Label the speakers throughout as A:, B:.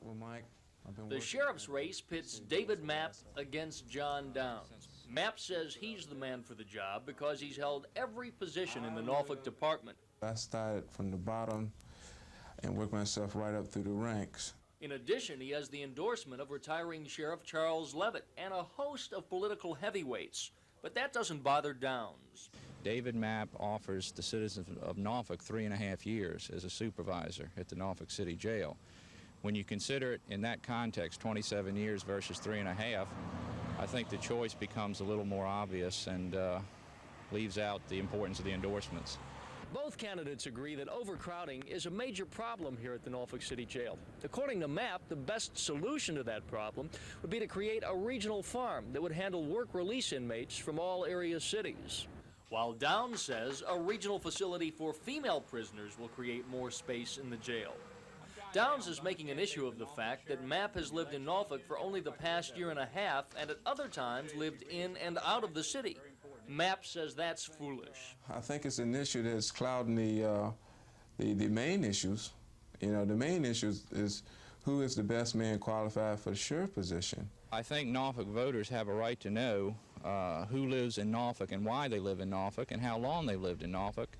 A: Well, Mike,
B: The sheriff's race pits David Mapp against John Downs. Mapp says he's the man for the job because he's held every position in the Norfolk department.
A: I started from the bottom and worked myself right up through the ranks.
B: In addition, he has the endorsement of retiring Sheriff Charles Levitt and a host of political heavyweights. But that doesn't bother Downs.
C: David Mapp offers the citizens of Norfolk 3.5 years as a supervisor at the Norfolk City Jail. When you consider it in that context, 27 years versus 3.5, I think the choice becomes a little more obvious and leaves out the importance of the endorsements.
B: Both candidates agree that overcrowding is a major problem here at the Norfolk City Jail. According to Mapp, the best solution to that problem would be to create a regional farm that would handle work release inmates from all area cities. While Downs says a regional facility for female prisoners will create more space in the jail. Downs is making an issue of the fact that Mapp has lived in Norfolk for only the past 1.5 years and at other times lived in and out of the city. Mapp says that's foolish.
A: I think it's an issue that's clouding the main issues. You know, the main issue is who is the best man qualified for the sheriff position.
C: I think Norfolk voters have a right to know who lives in Norfolk and why they live in Norfolk and how long they've lived in Norfolk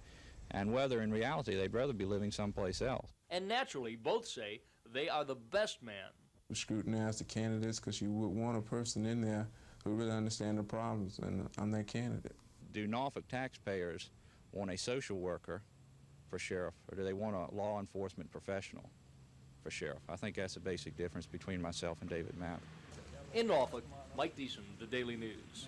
C: and whether in reality they'd rather be living someplace else.
B: And naturally, both say they are the best man.
A: We scrutinize the candidates because you would want a person in there who really understands the problems, and I'm that candidate.
C: Do Norfolk taxpayers want a social worker for sheriff, or do they want a law enforcement professional for sheriff? I think that's the basic difference between myself and David Mapp.
B: In Norfolk, Mike Deason, The Daily News.